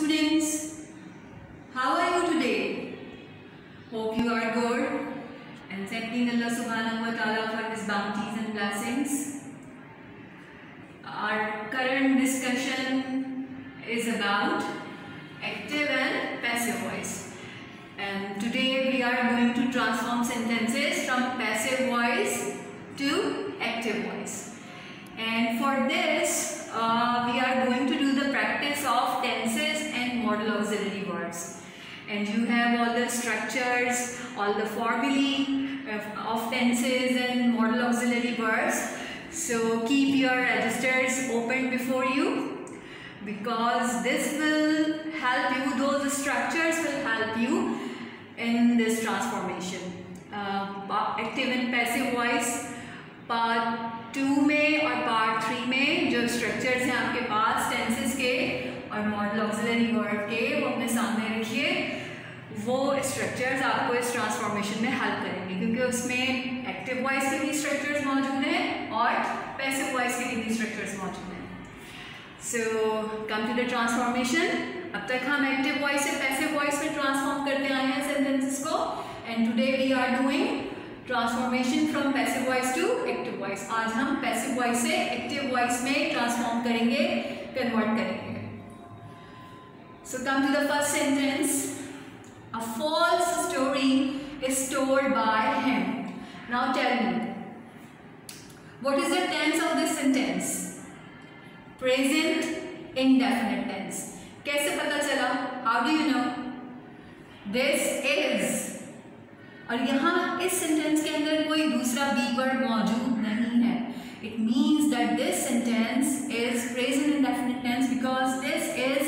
students, how are you today? Hope you are good and thanking Allah subhanahu wa ta'ala for his bounties and blessings. Our current discussion is about active and passive voice, and today we are going to transform sentences from passive voice to active voice. And for this we are going to do the practice of tenses and modal auxiliary verbs, and you have all the structures, all the formulae of tenses and modal auxiliary verbs. So keep your registers open before you, because this will help you, those structures will help you in this transformation. Active and passive voice part 2 में और part 3 में जो structures हैं आपके पास tenses के और model auxiliary verb के, वो अपने सामने रखिए. वो स्ट्रक्चर्स आपको इस ट्रांसफॉर्मेशन में हेल्प करेंगे, क्योंकि उसमें एक्टिव वॉइस के भी स्ट्रक्चर्स मौजूद हैं और पैसिव वॉइस के भी स्ट्रक्चर्स मौजूद हैं. So come to the transformation. अब तक हम एक्टिव वॉइस से पैसिव वॉइस में ट्रांसफॉर्म करते आए हैं सेंटेंसेस को, and today we are doing transformation from passive voice to active voice. आज हम पैसिव वॉइस से एक्टिव वॉइस में ट्रांसफॉर्म करेंगे, कन्वर्ट करेंगे. So come to the first sentence. A false story is told by him. Now tell me, what is the tense of this sentence? Present indefinite tense. कैसे पता चला? How do you know? This is, और यहाँ इस sentence के अंदर कोई दूसरा बी वर्ड मौजूद नहीं है. It means that this sentence is present indefinite tense because this is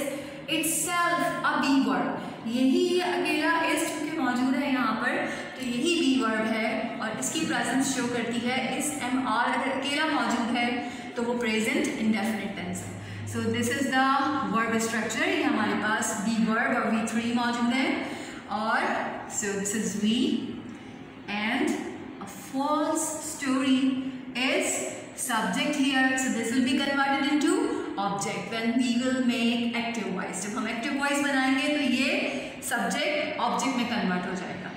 itself a be word. यही अकेला इस चूंकि मौजूद है यहाँ पर, तो यही बी वर्ड है और इसकी प्रेजेंस शो करती है. इस एम आर अगर अकेला मौजूद है तो वो प्रेजेंट इंडेफिनिट टेंस है. So this is the verb structure. ये हमारे पास बी वर्ड और V3 मौजूद है, और so this is we, and a false story is subject here, so this will be converted into object when we will make active voice. जब हम active voice बनाएंगे तो ये subject object में convert हो जाएगा,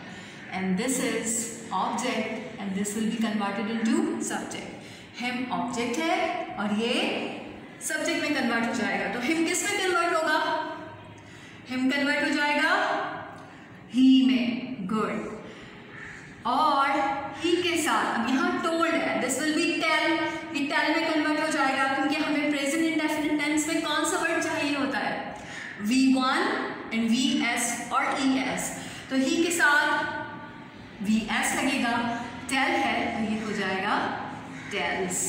and this is object and this will be converted into subject. him object है और ये subject में convert हो जाएगा. तो him किस में convert होगा? him convert हो जाएगा ही में. गुड. और ही के साथ अब यहाँ टोल्ड है, दिस विल बी टेल. ही टेल में कन्वर्ट हो जाएगा, क्योंकि हमें प्रेजेंट इंडेफिनिट टेंस में कौन सा वर्ड चाहिए होता है? V1 एंड VS और ES. तो ही के साथ VS लगेगा. टेल है तो ये हो जाएगा टेल्स.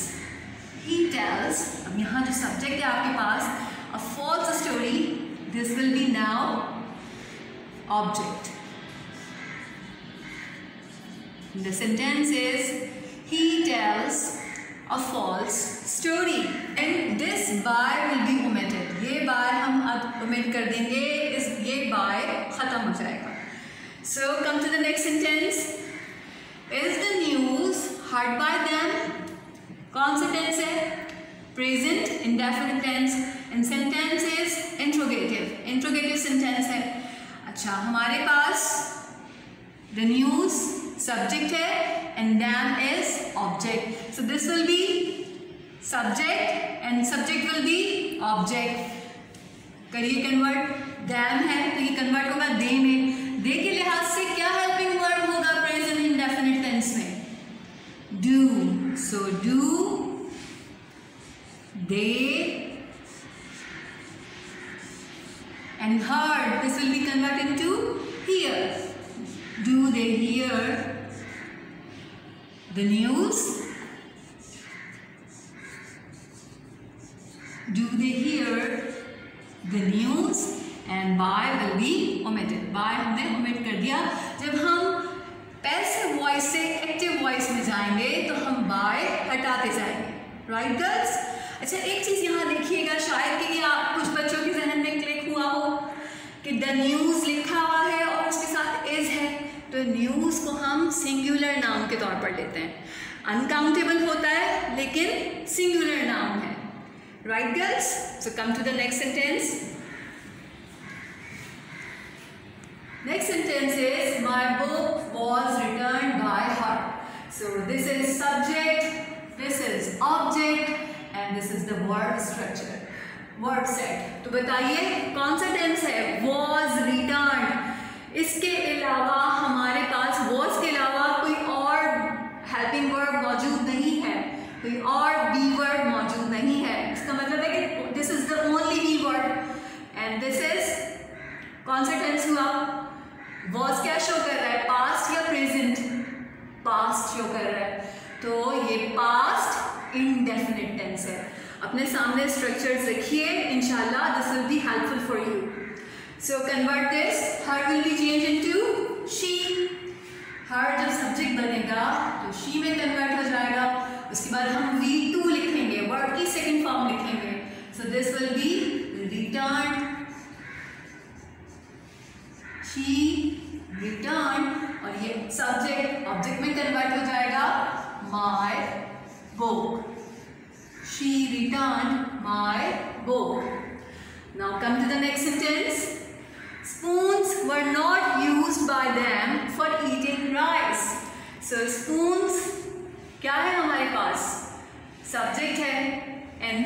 He tells. अब यहाँ जो सब्जेक्ट है आपके पास, a false story, this will be now object. The sentence is he tells a false story, and this by will be omitted. ये by हम अब omit कर देंगे, इस ये by खत्म हो जाएगा. So come to the next sentence. Is the news heard by them? कौन सा tense है? Present indefinite tense, and sentence is interrogative. Interrogative sentence है. अच्छा, हमारे पास the news subject है and them is object. So this will be subject and subject will be object. करिए convert. them है तो ये convert होगा they में. they के लिहाज से क्या helping verb होगा present indefinite tense में? do. so do they, and heard, this will be converted into hear. Do they hear the news? Do they hear the news? And by will be omitted. By हमने omit कर दिया. जब हम passive voice से active voice में जाएंगे तो हम by हटाते जाएंगे. Right girls? अच्छा, एक चीज़ यहाँ देखिएगा, शायद कि आप कुछ बच्चों के जहन में क्लिक हुआ हो कि द न्यूज़ लिखा हुआ है और उसके साथ इज है, तो न्यूज़ को हम सिंगुलर नाउन के तौर पर लेते हैं. अनकाउंटेबल होता है लेकिन सिंगुलर नाउन है. Right girls? So come to the next sentence. sentence is my book was returned by her. So this is subject, this is object and this is the verb structure, verb set. तो बताइए कौन सा tense है? was returned। इसके अलावा हमारे पास was के अलावा कोई और हेल्पिंग वर्ब मौजूद नहीं है, कोई और बी वर्ड मौजूद नहीं है। इसका मतलब है कि this is the only be word and this is कौन सा टेंस हुआ? was क्या शो कर रहा है? पास्ट या प्रेजेंट? पास्ट शो कर रहा है, तो ये पास्ट इंडेफिनिट टेंस है। अपने सामने स्ट्रक्चर्स रखिए, इंशाल्लाह this will be helpful for you. So convert this, her will be change into she. Her जब सब्जेक्ट बनेगा तो शी में कन्वर्ट हो जाएगा। उसके बाद हम V2 लिखेंगे, वर्ड की सेकंड फॉर्म लिखेंगे। So this will be return, she return, और ये सब्जेक्ट ऑब्जेक्ट में कन्वर्ट हो जाएगा my book. She return my book. Now come to the next sentence. Spoons were not used by them for eating rice. So spoons क्या है हमारे पास? Subject है and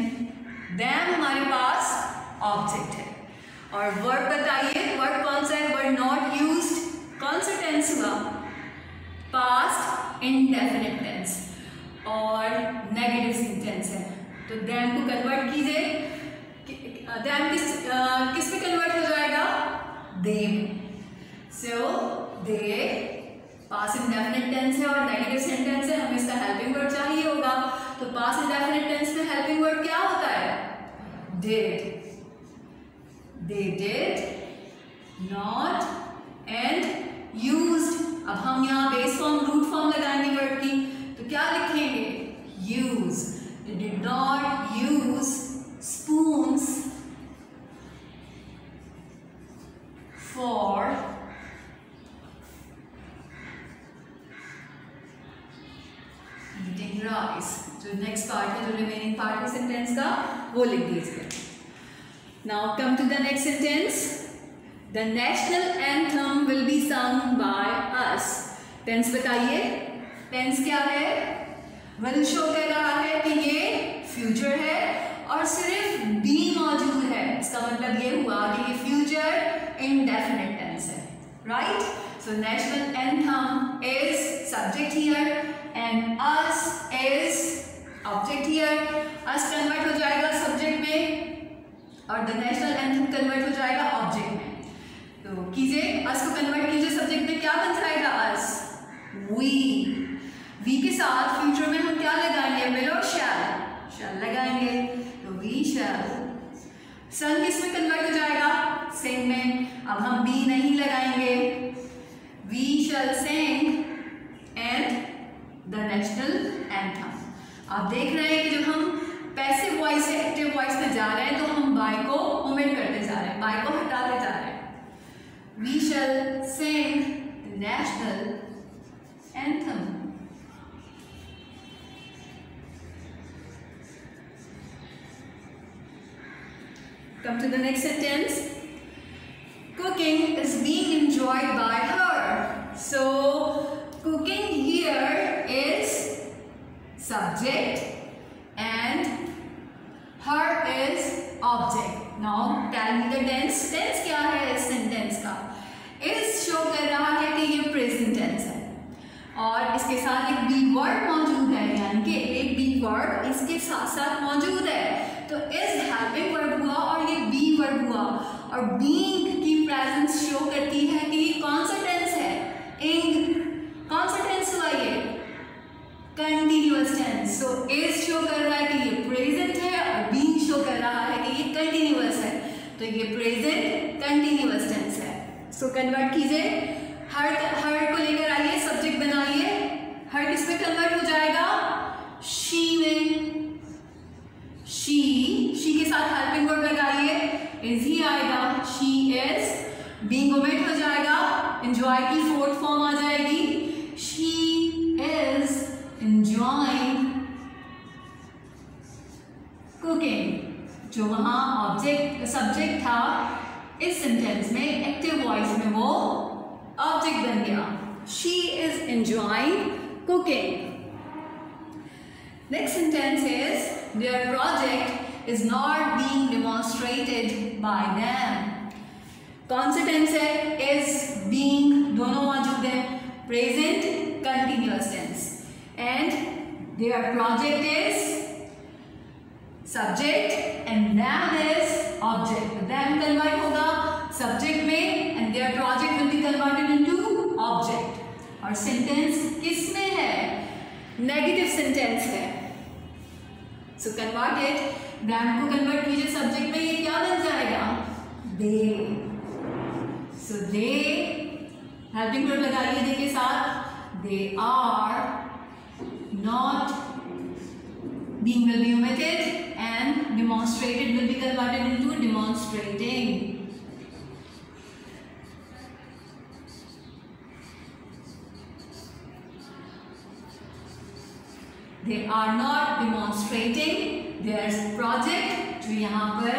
them हमारे पास ऑब्जेक्ट है। और वर्ब बताइए, वर्ब कौन सा है? were not used कौन सा टेंस हुआ? पास्ट इंडेफिनिट टेंस और नेगेटिव सेंटेंस है। तो them को कन्वर्ट कीजिए, them किस पे कन्वर्ट हो जाएगा? they। so they past indefinite tense है और नेगेटिव सेंटेंस है, हमें इसका हेल्पिंग वर्ड चाहिए होगा। तो पास्ट इंडेफिनिट टेंस में हेल्पिंग वर्ड क्या होता है? did। they did not and used। अब हम यहाँ बेस फॉर्म रूट फॉर्म लगाएंगे वर्ड की, तो क्या लिखेंगे? use। they did not use spoons for eating rice। जो नेक्स्ट पार्ट है, जो रिमेनिंग पार्ट है सेंटेंस का, वो लिख दीजिए। Now come to the next sentence. The national anthem will be sung by us. Tense बताइए, टेंस क्या है? विल शो कर रहा है कि ये फ्यूचर है और सिर्फ बी मौजूद है। इसका मतलब ये हुआ कि ये फ्यूचर इंडेफिनिट टेंस है, right? So national anthem is subject here and us is object here. Us convert हो जाएगा सब्जेक्ट में और द नेशनल एंथम कन्वर्ट हो जाएगा ऑब्जेक्ट में। तो कीजिए, अस को कन्वर्ट कीजिए सब्जेक्ट में, क्या बन जाएगा? अस। वी के साथ फ्यूचर में हम क्या लगाएंगे? विल और शैल लगाएंगे, तो वी शैल। सन किस में कन्वर्ट हो जाएगा? सिंग में। अब हम बी नहीं लगाएंगे, we shall sing and the national anthem. आप देख रहे हैं कि जब हम पैसिव वॉइस से एक्टिव वॉइस में जा रहे हैं तो हम बाय को ओमिट करते जा रहे हैं, बाय को हटाते जा रहे हैं। We shall sing the national anthem. Come to the next sentence. Cooking is being enjoyed by her. So cooking here is subject and her is object. Now tell me the tense. Tense क्या है इस sentence का? is show कर रहा है कि ये present tense है और इसके साथ एक be word मौजूद है, यानी कि एक be word इसके साथ साथ मौजूद है। तो इस हेल्पिंग वर्ब हुआ और ये बी वर्ब हुआ, और बीइंग की प्रेजेंस शो करती है कि कौन सा टेंस है? इंग। कौन सा टेंस हुआ ये? Continuous tense. So is show कर रहा है कि ये प्रेजेंट है और बीइंग शो कर रहा है कि ये कंटिन्यूअस है, तो ये प्रेजेंट कंटिन्यूअस टेंस है। सो कन्वर्ट कीजिए, हर को लेकर आइए, सब्जेक्ट बनाइए। हर किस में कन्वर्ट हो जाएगा? शी में। शी के साथ हेल्पिंग वर्ब लगाइए, इज ही आएगा, शी इज। बीइंग ओमिट हो जाएगा, एंजॉय की फोर्थ फॉर्म आ जाएगी, शी इज एंजॉयिंग कुकिंग। जो वहां ऑब्जेक्ट सब्जेक्ट था इस सेंटेंस में एक्टिव वॉइस में वो ऑब्जेक्ट बन गया। She is enjoying cooking. Next sentence is their project is not being demonstrated by them. कौन सा टेंस है? इज, बीइंग दोनों मौजूद है, present continuous tense. And their project is subject and them is object. them convert होगा subject में and their project will be converted into object. और sentence किस में है? नेगेटिव सेंटेंस है। सो कन्वर्ट इट, them को कन्वर्ट कीजिए subject में, ये क्या बन जाएगा? they. So they helping verb लगाइए दे के साथ, they are not being will be omitted and demonstrated will be converted into demonstrating. They are not demonstrating their project, जो यहाँ पर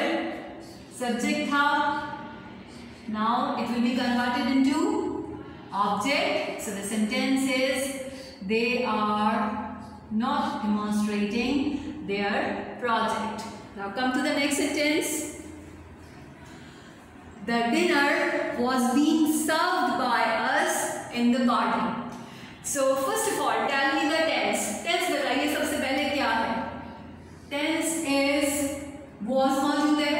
subject था, now it will be converted into object. So the sentence is they are not demonstrating their project. Now come to the next sentence. The dinner was being served by us in the party. So first of all tell me the tense. Tense बताइए सबसे पहले क्या है? Tense is was मौजूद है,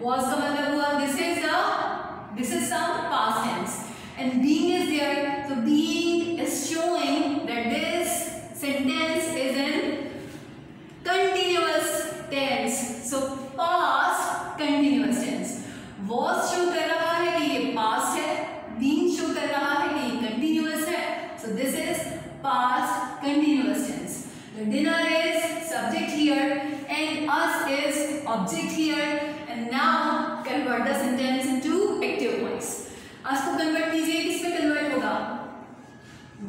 was का मतलब हुआ this is some past tense and being is there, so being is showing that this sentence is in continuous tense. So past continuous tense. Was show कर रहा है कि ये past है, being show कर रहा है कि ये continuous है. So this is past continuous tense. The dinner is subject here and us is object here, and now convert the sentence into active voice. us को convert कीजिए, किस में convert होगा?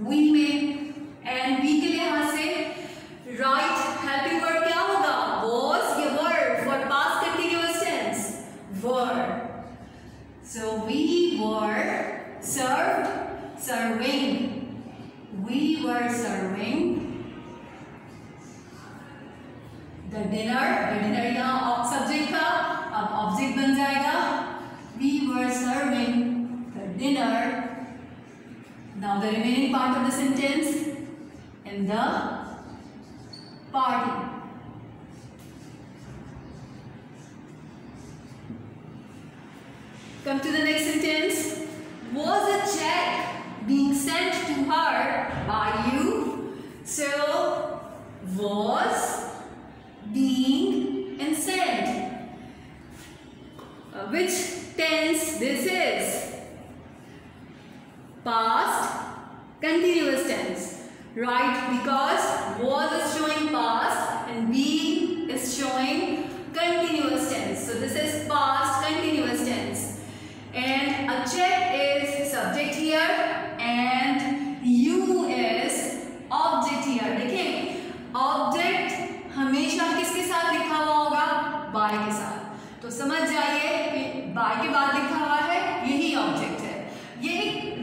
we में, and we के लिहाज से right helping word क्या होगा? was या were for past continuous tense? were. So we were served, serving. We were serving the dinner. The dinner यहाँ subject था, अब object बन जाएगा. We were serving the dinner. Now the remaining part of the sentence in the party. Come to the next sentence. Was a check being sent to her by you? So was, being and sent. Which tense this is? Past continuous tense. Right, because was is showing past and being is showing continuous tense. So this is past continuous tense. And a check is subject here and you is object here. देखिए object हमेशा किसके साथ लिखा हुआ होगा? by के साथ. तो समझ जाइए कि by के बाद लिखा हुआ है यही object है. ये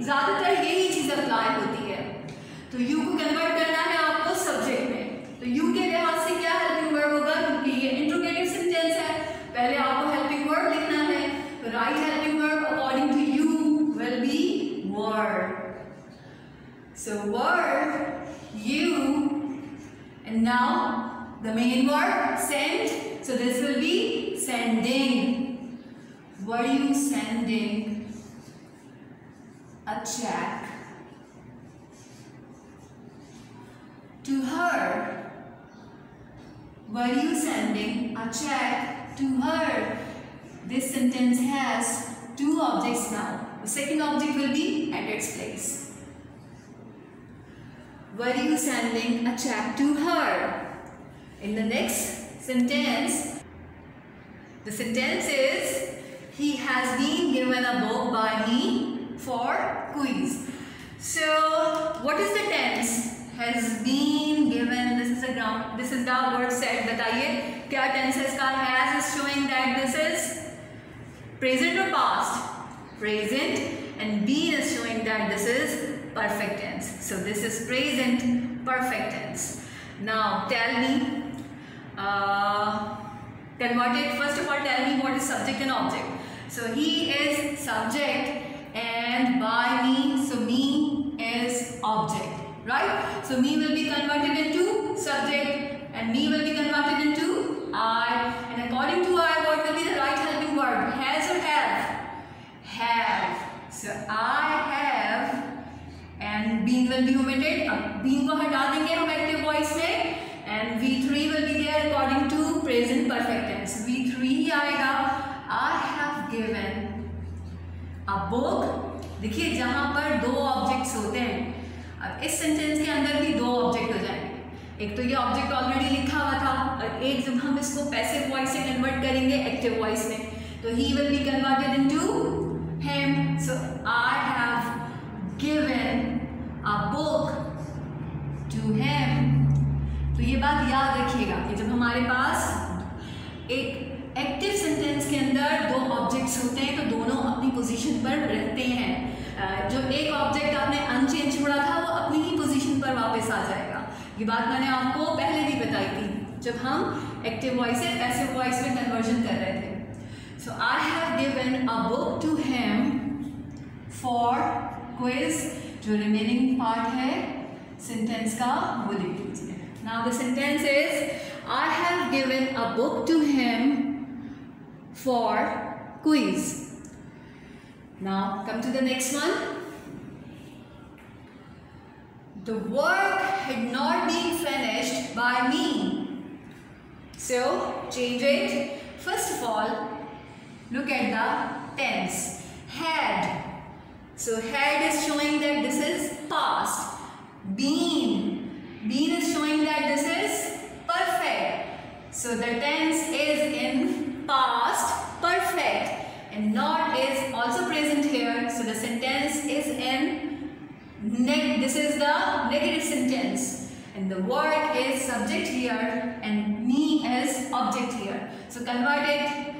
ज्यादातर यही चीज अप्लाई होती है. तो you को कन्वर्ट करना है आपको सब्जेक्ट में. तो you के लिहाज से क्या हेल्पिंग वर्ब होगा? क्योंकि ये इंट्रोगेटिव सेंटेंस है, पहले आपको हेल्पिंग वर्ब लिखना है. तो write helping verb according to you will be were. So were, you, and now the main word sent. So this will be sending. Were you sending a check to her? Were you sending a check to her? This sentence has two objects now. The second object will be at its place. Were you sending a check to her? In the next sentence, the sentence is, he has been given a book by me for quiz. So what is the tense? Has been given. This is a ground. This is the word set. बताइए क्या tense है इसका? Has is showing that this is present or past? Present. and been is showing that this is perfect tense. So this is present perfect tense. Now tell me, convert it. First of all, tell me what is subject and object. So he is subject and by me, so me is object, right? So me will be converted into subject and me will be converted into I, and according to I, what will be the right helping verb? Has or have? Have. So I have, and being will be omitted. अब being को हटा देंगे हम active voice में, and V3 will be there according to present perfect tense. V3 ही आएगा. I have given a book. देखिए जहाँ पर दो ऑब्जेक्ट्स होते हैं, अब इस सेंटेंस के अंदर भी दो ऑब्जेक्ट हो जाएंगे. एक तो ये ऑब्जेक्ट ऑलरेडी लिखा हुआ था और एक जब हम इसको पैसिव वॉइस से कन्वर्ट करेंगे एक्टिव वॉइस में, तो he will be converted into him. So I have given a book to him. तो ये बात याद रखिएगा कि जब हमारे पास एक एक्टिव सेंटेंस के अंदर दो ऑब्जेक्ट्स होते हैं तो दोनों अपनी पोजीशन पर रहते हैं. जो एक ऑब्जेक्ट आपने अनचेंज छोड़ा था वो अपनी ही पोजीशन पर वापस आ जाएगा. ये बात मैंने आपको पहले भी बताई थी जब हम एक्टिव वॉइस से पैसिव वॉइस में कन्वर्जन कर रहे थे. So I have given a book to him for quiz. जो रिमेनिंग पार्ट है सेंटेंस का वो लिख दीजिए. Now the sentence is I have given a book to him for quiz. Now come to the next one. The work had not been finished by me. So change it. First of all, look at the tense. Had. So had is showing that this is past. Been. Been is showing that this is perfect. So the tense is in past perfect. And not is also present here. So the sentence is in this is the negative sentence, and the work is subject here and me is object here. So convert it.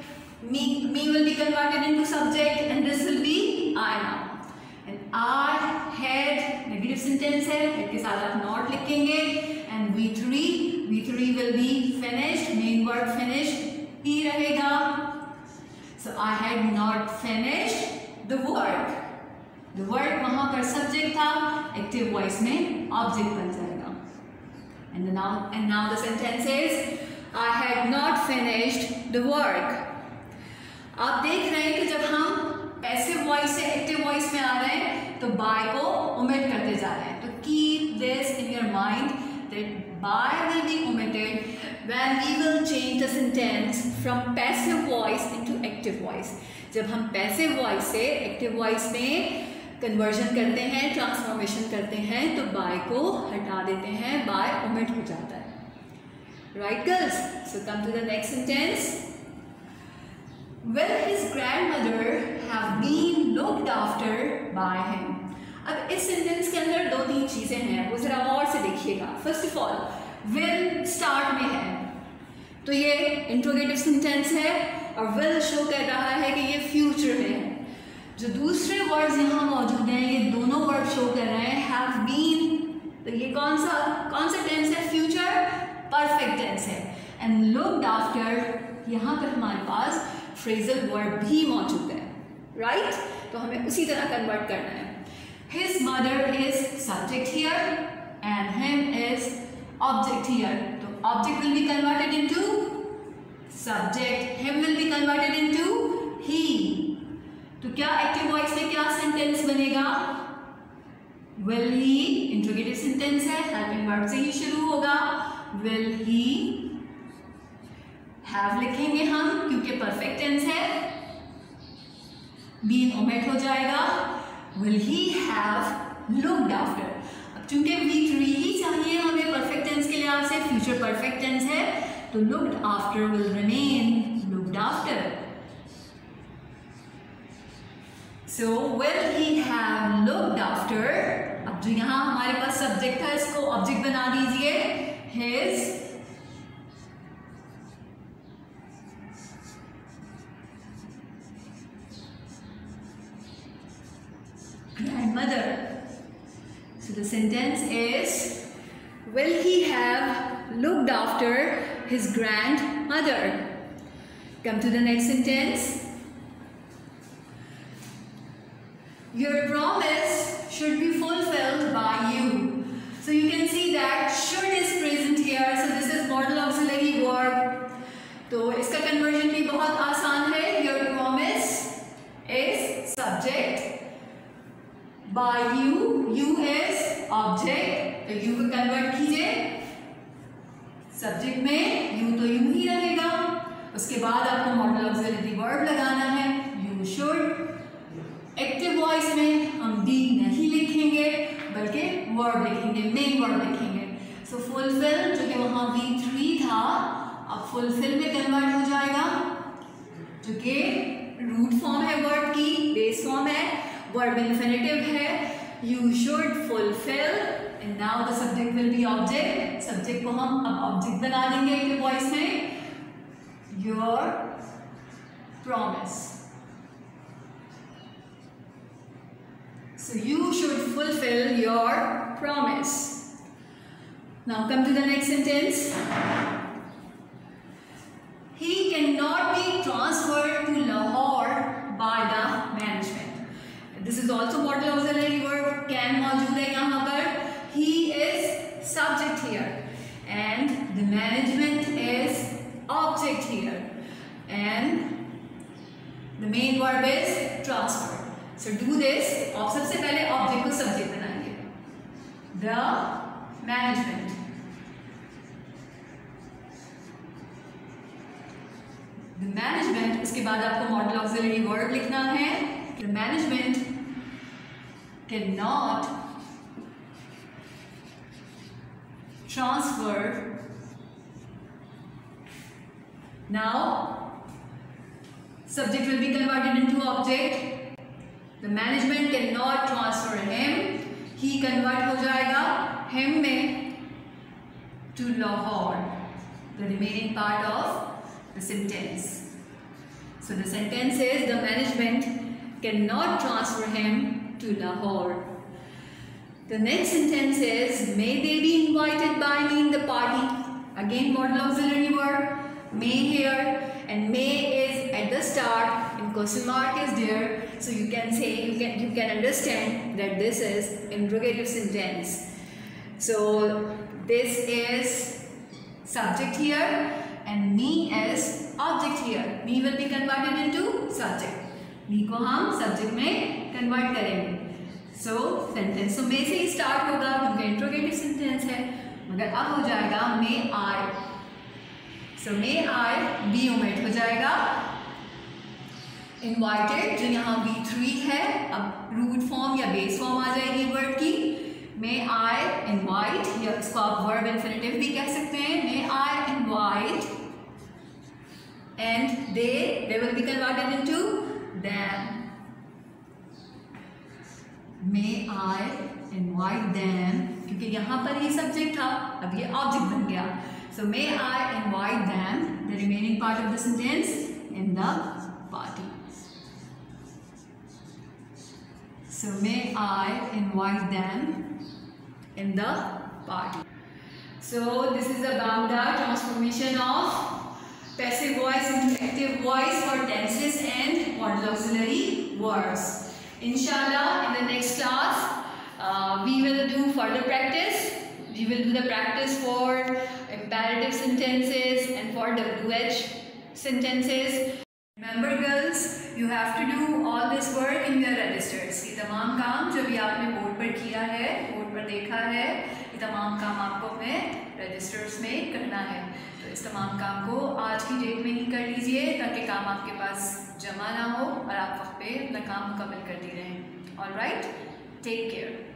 Me will be converted into subject and this will be I now. And I had negative sentence है, head के साथ आप not लिखेंगे, and V3 will be finished. Main verb finished ही रहेगा. So I had not finished the work. The work वहाँ पर subject था, active voice में ऑब्जेक्ट बन जाएगा. And now the sentence is I had not finished the work. आप देख रहे हैं कि जब हम पैसिव वॉइस से एक्टिव वॉइस में आ रहे हैं तो बाय को ओमिट करते जा रहे हैं. तो keep this in your mind that bye will be omitted when we will change the sentence from passive voice into active voice. जब हम पैसिव वॉइस से एक्टिव वॉइस में कन्वर्जन करते हैं, ट्रांसफॉर्मेशन करते हैं, तो बाय को हटा देते हैं, बाय ओमिट हो जाता है. Right girls? So come to the next sentence. Will his grandmother have been looked after by him? अब इस सेंटेंस के अंदर दो तीन चीजें हैं, वो जरा और से देखिएगा. First of all, will start में है तो ये इंट्रोगेटिव सेंटेंस है और will शो कर रहा है कि ये फ्यूचर में है. जो दूसरे वर्ड्स यहाँ मौजूद हैं ये दोनों वर्ड शो कर रहे हैं हैव बीन. तो ये कौन सा टेंस है? फ्यूचर परफेक्ट टेंस है. एंड लुक्ड आफ्टर, यहाँ पर हमारे पास फ्रेजल वर्ड भी मौजूद है. राइट? तो हमें उसी तरह कन्वर्ट करना है. His mother is subject here and him is object here. तो object will be converted into subject, him will be converted into he. तो क्या एक्टिव वॉइस में क्या सेंटेंस बनेगा? विल ही इंट्रोगेटिव सेंटेंस है, हेल्पिंग वर्ब से ही शुरू होगा. विल ही हैव लिखेंगे हम क्योंकि परफेक्ट टेंस है, बीन ओमिट हो जाएगा. Will he have looked after. अब चूंकि V3 ही चाहिए हमें परफेक्ट टेंस के लिहाज से, फ्यूचर परफेक्ट टेंस है, तो looked after will remain looked after. So will he have looked after? अब जो यहाँ हमारे पास सब्जेक्ट था इसको ऑब्जेक्ट बना दीजिए. His grandmother. So the sentence is, will he have looked after his grandmother? Come to the next sentence. Your promise should be fulfilled by you. So you can see that should is present here. So this is modal auxiliary verb. तो इसका conversion भी बहुत आसान है. Your promise is subject, by you, you is object. तो you को convert कीजिए. Subject में you तो you ही रहेगा. उसके बाद आपको modal auxiliary verb लगाना है. You should. एक्टिव वॉइस में हम बी नहीं लिखेंगे बल्कि वर्ब लिखेंगे, मेन वर्ब लिखेंगे. सो फुलफिल जो कि वहाँ V3 था अब फुलफिल में कन्वर्ट हो जाएगा, जो कि रूट फॉर्म है वर्ब की, बेस फॉर्म है, वर्ब इन्फिनिटिव है. You should fulfil and now the subject will be object. Subject को हम अब ऑब्जेक्ट बना देंगे एक्टिव वॉइस में. Your promise. So you should fulfill your promise. Now come to the next sentence. He cannot be transferred to Lahore by the management. This is also modal auxiliary verb. Can मौजूद है यहाँ पर. He is subject here and the management is object here and the main verb is transfer. So do this. आप सबसे पहले object को subject बनाएंगे. The management. The management. उसके बाद आपको modal auxiliary verb लिखना है. The management cannot transfer. Now subject will be converted into object. The management cannot transfer him. He convert हो जाएगा him में to Lahore. The remaining part of the sentence. So the sentence is the management cannot transfer him to Lahore. The next sentence is may they be invited by me in the party. Again modal auxiliary verb. May here and may is at the start and question mark is there. So you can say, you can understand that this is interrogative sentence. So this is subject here and me is object here. Me will be converted into subject. Me को हम subject में convert करेंगे. So sentence so may से ही start होगा क्योंकि interrogative sentence है. मगर अब हो जाएगा may I. So may I be omit हो जाएगा. Invited जो यहाँ V3 है अब रूट फॉर्म या बेस फॉर्म आ जाएगी वर्ड की. May I invite या इसको आप वर्ब इन्फिनिटिव भी कह सकते हैं. May I invite and they will be converted into them. May I invite them क्योंकि यहाँ पर ये सब्जेक्ट था अब ये ऑब्जेक्ट बन गया. So may I invite them, the remaining part of the sentence, in the party. So may I invite them in the party. So this is about the transformation of passive voice into active voice for tenses and modal auxiliary verbs. Inshallah, in the next class, we will do further practice. We will do the practice for imperative sentences and for WH sentences. Remember girls, you have to do all this work in your registers. ये तमाम काम जो भी आपने board पर किया है, board पर देखा है, ये तमाम काम आपको अपने रजिस्टर्स में करना है. तो इस तमाम काम को आज की डेट में ही कर लीजिए ताकि काम आपके पास जमा ना हो और आप वक्त पे अपना काम मुकम्मल करती रहें. All right, take care.